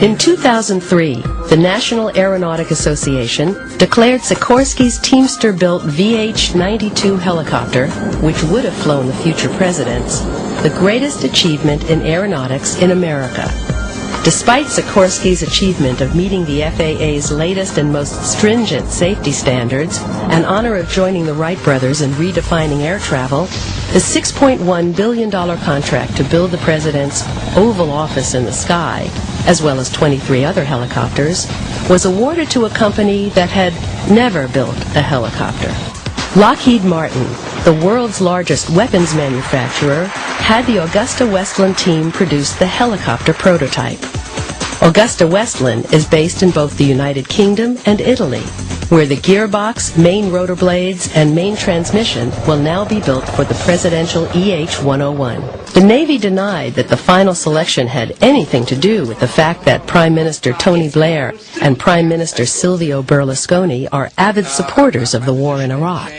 In 2003, the National Aeronautic Association declared Sikorsky's Teamster-built VH-92 helicopter, which would have flown the future presidents, the greatest achievement in aeronautics in America. Despite Sikorsky's achievement of meeting the FAA's latest and most stringent safety standards, and honor of joining the Wright brothers in redefining air travel, the $6.1 billion contract to build the president's Oval Office in the sky, as well as 23 other helicopters, was awarded to a company that had never built a helicopter. Lockheed Martin, the world's largest weapons manufacturer, had the Augusta-Westland team produce the helicopter prototype. Augusta-Westland is based in both the United Kingdom and Italy, where the gearbox, main rotor blades, and main transmission will now be built for the presidential EH-101. The Navy denied that the final selection had anything to do with the fact that Prime Minister Tony Blair and Prime Minister Silvio Berlusconi are avid supporters of the war in Iraq.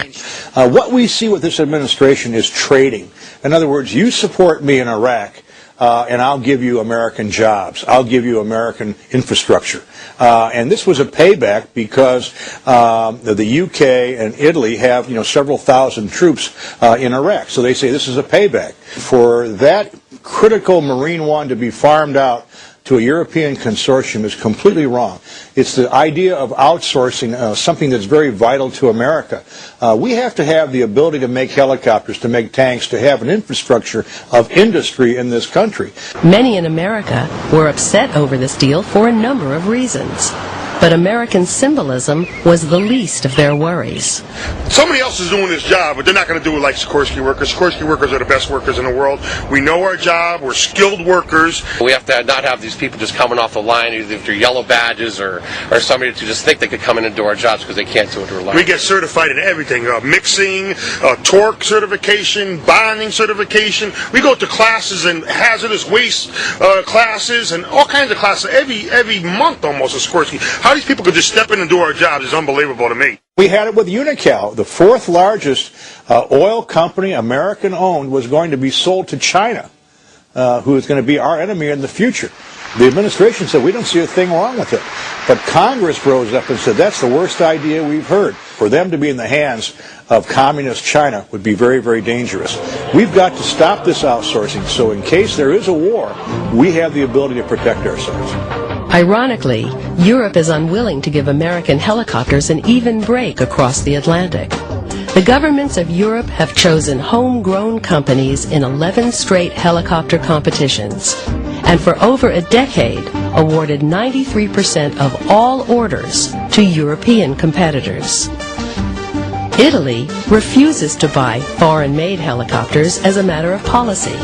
What we see with this administration is trading. In other words, you support me in Iraq, and I'll give you American jobs. I'll give you American infrastructure. And this was a payback because the UK and Italy have, several thousand troops in Iraq. So they say this is a payback. For that critical Marine One to be farmed out to a European consortium is completely wrong. It's the idea of outsourcing something that's very vital to America. We have to have the ability to make helicopters, to make tanks, to have an infrastructure of industry in this country. Many in America were upset over this deal for a number of reasons. But American symbolism was the least of their worries. Somebody else is doing this job, but they're not going to do it like Sikorsky workers. Sikorsky workers are the best workers in the world. We know our job. We're skilled workers. We have to not have these people just coming off the line, either if they're yellow badges or somebody to just think they could come in and do our jobs because they can't do it reliably. We get certified in everything, mixing, torque certification, bonding certification. We go to classes and hazardous waste classes and all kinds of classes every month almost at Sikorsky. How these people could just step in and do our jobs is unbelievable to me. We had it with Unocal. The fourth largest oil company, American-owned, was going to be sold to China, who is going to be our enemy in the future. The administration said, we don't see a thing wrong with it. But Congress rose up and said, that's the worst idea we've heard. For them to be in the hands of communist China would be very, very dangerous. We've got to stop this outsourcing, so in case there is a war, we have the ability to protect ourselves. Ironically, Europe is unwilling to give American helicopters an even break across the Atlantic. The governments of Europe have chosen homegrown companies in 11 straight helicopter competitions, and for over a decade awarded 93% of all orders to European competitors. Italy refuses to buy foreign-made helicopters as a matter of policy.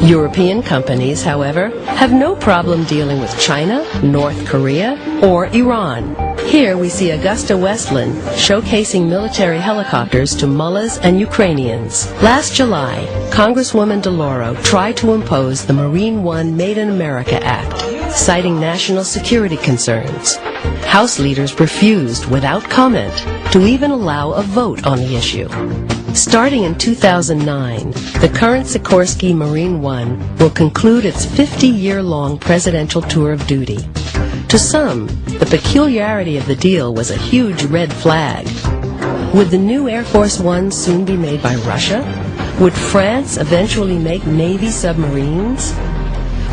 European companies, however, have no problem dealing with China, North Korea, or Iran. Here we see Augusta-Westland showcasing military helicopters to mullahs and Ukrainians. Last July, Congresswoman DeLauro tried to impose the Marine One Made in America Act, citing national security concerns. House leaders refused, without comment, to even allow a vote on the issue. Starting in 2009, the current Sikorsky Marine One will conclude its 50-year-long presidential tour of duty. To some, the peculiarity of the deal was a huge red flag. Would the new Air Force One soon be made by Russia? Would France eventually make Navy submarines?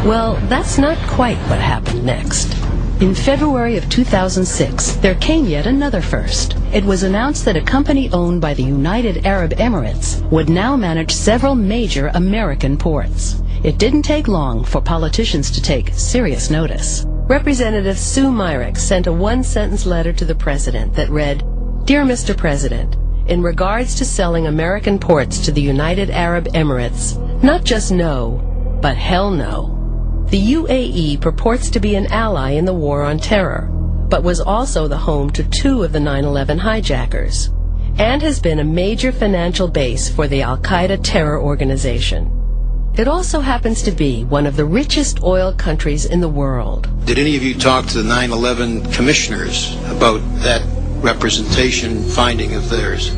Well, that's not quite what happened next. In February of 2006, there came yet another first. It was announced that a company owned by the United Arab Emirates would now manage several major American ports. It didn't take long for politicians to take serious notice. Representative Sue Myrick sent a one-sentence letter to the president that read, "Dear Mr. President, in regards to selling American ports to the United Arab Emirates, not just no, but hell no. The UAE purports to be an ally in the war on terror, but was also the home to 2 of the 9/11 hijackers, and has been a major financial base for the Al-Qaeda terror organization. It also happens to be one of the richest oil countries in the world." Did any of you talk to the 9/11 commissioners about that representation finding of theirs?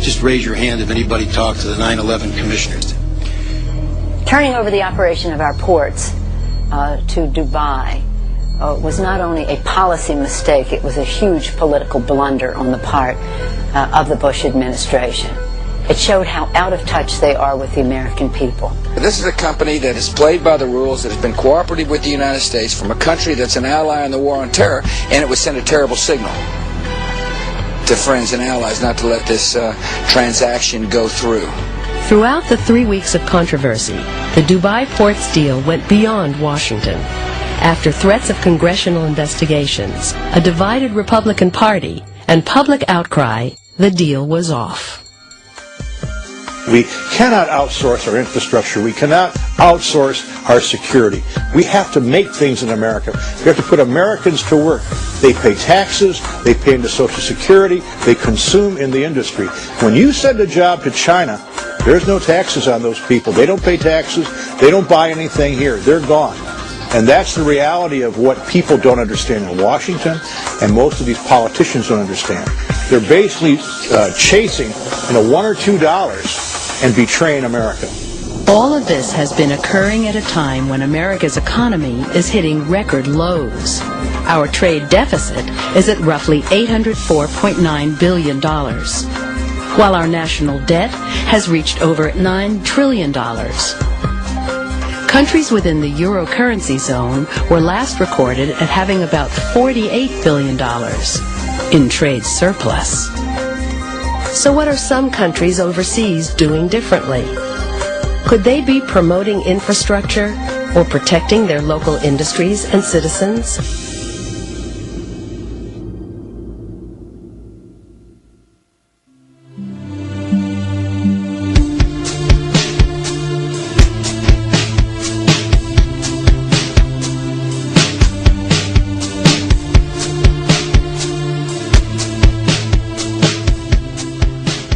Just raise your hand if anybody talked to the 9/11 commissioners. Turning over the operation of our ports, to Dubai was not only a policy mistake, it was a huge political blunder on the part of the Bush administration. It showed how out of touch they are with the American people. This is a company that has played by the rules, that has been cooperative with the United States, from a country that's an ally in the war on terror, and it would send a terrible signal to friends and allies not to let this transaction go through. Throughout the 3 weeks of controversy, the Dubai ports deal went beyond Washington. After threats of congressional investigations, a divided Republican Party, and public outcry, the deal was off. We cannot outsource our infrastructure. We cannot outsource our security. We have to make things in America. We have to put Americans to work. They pay taxes, they pay into Social Security, they consume in the industry. When you send a job to China, there's no taxes on those people. They don't pay taxes, they don't buy anything here. They're gone. And that's the reality of what people don't understand in Washington, and most of these politicians don't understand. They're basically chasing $1 or $2 and betraying America. All of this has been occurring at a time when America's economy is hitting record lows. Our trade deficit is at roughly $804.9 billion, while our national debt has reached over $9 trillion. Countries within the euro currency zone were last recorded at having about $48 billion in trade surplus. So what are some countries overseas doing differently? Could they be promoting infrastructure or protecting their local industries and citizens?